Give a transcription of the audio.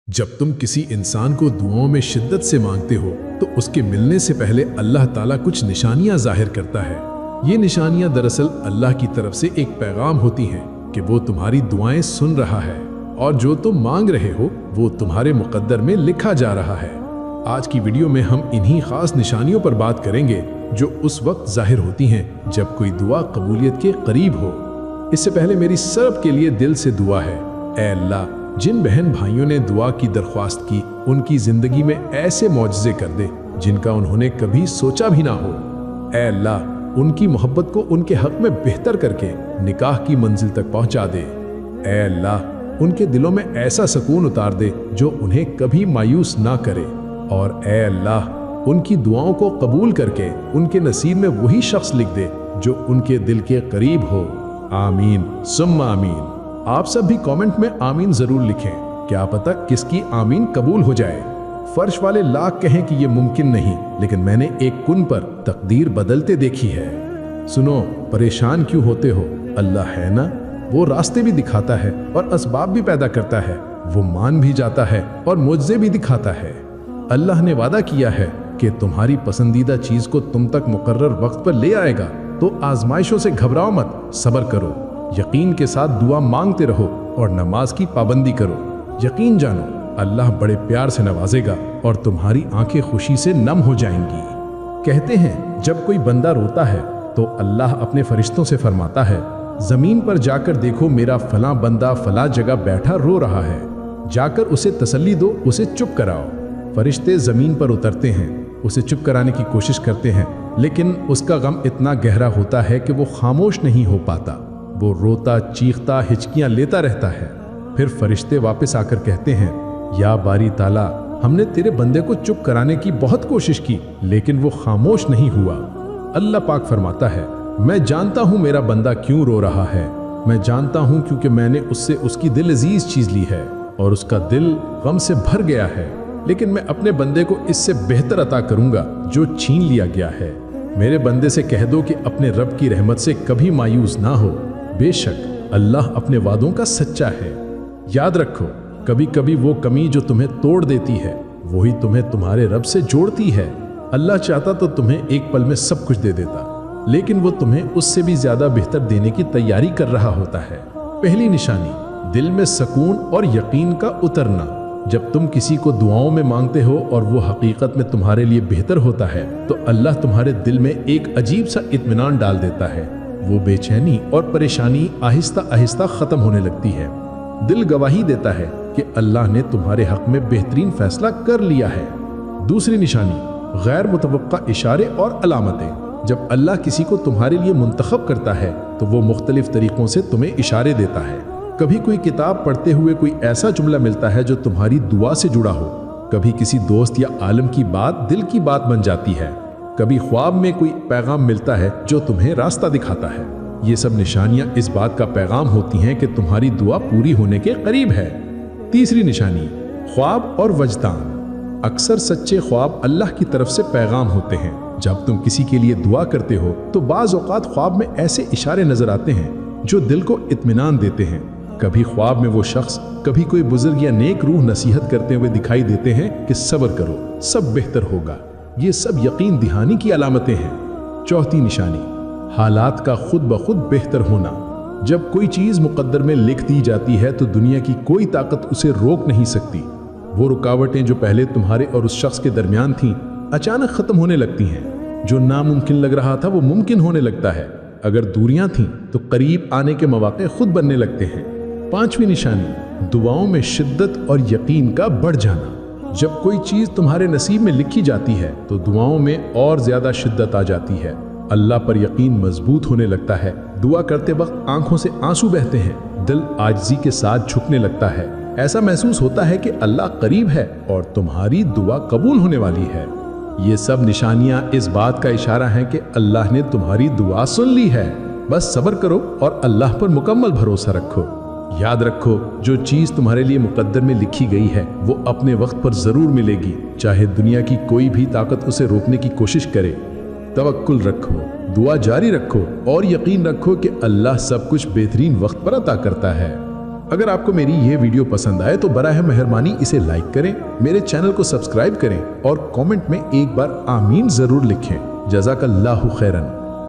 जब तुम किसी इंसान को दुआओं में शिद्दत से मांगते हो तो उसके मिलने से पहले अल्लाह ताला कुछ निशानियां जाहिर करता है। ये निशानियां दरअसल अल्लाह की तरफ से एक पैगाम होती हैं कि वो तुम्हारी दुआएं सुन रहा है और जो तुम मांग रहे हो वो तुम्हारे मुकद्दर में लिखा जा रहा है। आज की वीडियो में हम इन्हीं खास निशानियों पर बात करेंगे जो उस वक्त जाहिर होती हैं जब कोई दुआ कबूलियत के करीब हो। इससे पहले मेरी सब के लिए दिल से दुआ है, ऐ अल्लाह, जिन बहन भाइयों ने दुआ की दरख्वास्त की उनकी जिंदगी में ऐसे मौजज़े कर दे जिनका उन्होंने कभी सोचा भी ना हो। ऐ अल्लाह, उनकी मोहब्बत को उनके हक में बेहतर करके निकाह की मंजिल तक पहुंचा दे। ऐ अल्लाह, उनके दिलों में ऐसा सुकून उतार दे जो उन्हें कभी मायूस ना करे। और ऐ अल्लाह, उनकी दुआओं को कबूल करके उनके नसीब में वही शख्स लिख दे जो उनके दिल के करीब हो। आमीन सुम्मा आमीन। आप सब भी कमेंट में आमीन जरूर लिखें। क्या पता किसकी आमीन कबूल हो जाए। फर्श वाले लाख कहें कि ये मुमकिन नहीं, लेकिन मैंने एक कुन पर तकदीर बदलते देखी है। सुनो, परेशान क्यों होते हो? अल्लाह है ना, वो रास्ते भी दिखाता है और असबाब भी पैदा करता है। वो मान भी जाता है और मुझसे भी दिखाता है। अल्लाह ने वादा किया है कि तुम्हारी पसंदीदा चीज को तुम तक मुकर्रर वक्त पर ले आएगा। तो आजमाइशों से घबराओ मत, सब्र करो, यकीन के साथ दुआ मांगते रहो और नमाज की पाबंदी करो। यकीन जानो, अल्लाह बड़े प्यार से नवाजेगा और तुम्हारी आंखें खुशी से नम हो जाएंगी। कहते हैं जब कोई बंदा रोता है तो अल्लाह अपने फरिश्तों से फरमाता है, जमीन पर जाकर देखो, मेरा फलां बंदा फलां जगह बैठा रो रहा है, जाकर उसे तसल्ली दो, उसे चुप कराओ। फरिश्ते जमीन पर उतरते हैं, उसे चुप कराने की कोशिश करते हैं, लेकिन उसका गम इतना गहरा होता है कि वो खामोश नहीं हो पाता। वो रोता चीखता हिचकियां लेता रहता है। फिर फरिश्ते वापस आकर कहते हैं, या बारी ताला, हमने तेरे बंदे को चुप कराने की बहुत कोशिश की लेकिन वो खामोश नहीं हुआ। अल्लाह पाक फरमाता है, मैं जानता हूं मेरा बंदा क्यों रो रहा है। मैं जानता हूं क्योंकि मैंने उससे उसकी दिल अजीज चीज ली है और उसका दिल गम से भर गया है, लेकिन मैं अपने बंदे को इससे बेहतर अता करूंगा जो छीन लिया गया है। मेरे बंदे से कह दो कि अपने रब की रहमत से कभी मायूस ना हो। बेशक अल्लाह अपने वादों का सच्चा है। याद रखो, कभी कभी वो कमी जो तुम्हें तोड़ देती है वही तुम्हें तुम्हारे रब से जोड़ती है। अल्लाह चाहता तो तुम्हें एक पल में सब कुछ दे देता, लेकिन वो तुम्हें उससे भी ज्यादा बेहतर देने की तैयारी कर रहा होता है। पहली निशानी, दिल में सुकून और यकीन का उतरना। जब तुम किसी को दुआओं में मांगते हो और वो हकीकत में तुम्हारे लिए बेहतर होता है तो अल्लाह तुम्हारे दिल में एक अजीब सा इत्मीनान डाल देता है। वो बेचैनी और परेशानी आहिस्ता आहिस्ता खत्म होने लगती है। दिल गवाही देता है कि अल्लाह ने तुम्हारे हक में बेहतरीन फैसला कर लिया है। दूसरी निशानी, गैर मुतवक्का इशारे और अलामतें। जब अल्लाह किसी को तुम्हारे लिए मुंतखब करता है तो वो मुख्तलिफ तरीकों से तुम्हें इशारे देता है। कभी कोई किताब पढ़ते हुए कोई ऐसा जुमला मिलता है जो तुम्हारी दुआ से जुड़ा हो, कभी किसी दोस्त या आलिम की बात दिल की बात बन जाती है, कभी ख्वाब में कोई पैगाम मिलता है जो तुम्हें रास्ता दिखाता है। ये सब निशानियां इस बात का पैगाम होती हैं कि तुम्हारी दुआ पूरी होने के करीब है। तीसरी निशानी, ख्वाब और वजदान। अक्सर सच्चे ख्वाब अल्लाह की तरफ से पैगाम होते हैं। जब तुम किसी के लिए दुआ करते हो तो बाज़ औक़ात ख्वाब में ऐसे इशारे नजर आते हैं जो दिल को इत्मीनान देते हैं। कभी ख्वाब में वो शख्स, कभी कोई बुजुर्ग या नेक रूह नसीहत करते हुए दिखाई देते हैं कि सब्र करो, सब बेहतर होगा। ये सब यकीन दहानी की अलामतें हैं। चौथी निशानी, हालात का खुद ब खुद बेहतर होना। जब कोई चीज मुकद्दर में लिख दी जाती है तो दुनिया की कोई ताकत उसे रोक नहीं सकती। वो रुकावटें जो पहले तुम्हारे और उस शख्स के दरमियान थीं अचानक खत्म होने लगती हैं। जो नामुमकिन लग रहा था वो मुमकिन होने लगता है। अगर दूरियां थीं तो करीब आने के मौके खुद बनने लगते हैं। पांचवी निशानी, दुआओं में शिद्दत और यकीन का बढ़ जाना। जब कोई चीज तुम्हारे नसीब में लिखी जाती है तो दुआओं में और ज्यादा शिद्दत आ जाती है। अल्लाह पर यकीन मजबूत होने लगता है। दुआ करते वक्त आंखों से आंसू बहते हैं, दिल आजिज़ी के साथ झुकने लगता है। ऐसा महसूस होता है कि अल्लाह करीब है और तुम्हारी दुआ कबूल होने वाली है। ये सब निशानियां इस बात का इशारा हैं कि अल्लाह ने तुम्हारी दुआ सुन ली है। बस सब्र करो और अल्लाह पर मुकम्मल भरोसा रखो। याद रखो, जो चीज तुम्हारे लिए मुकद्दर में लिखी गई है वो अपने वक्त पर जरूर मिलेगी, चाहे दुनिया की कोई भी ताकत उसे रोकने की कोशिश करे। तवक्कुल रखो, दुआ जारी रखो और यकीन रखो कि अल्लाह सब कुछ बेहतरीन वक्त पर अता करता है। अगर आपको मेरी ये वीडियो पसंद आए तो बराह मेहरबानी इसे लाइक करें, मेरे चैनल को सब्सक्राइब करें और कमेंट में एक बार आमीन जरूर लिखें। जज़ाकल्लाहु खैरन।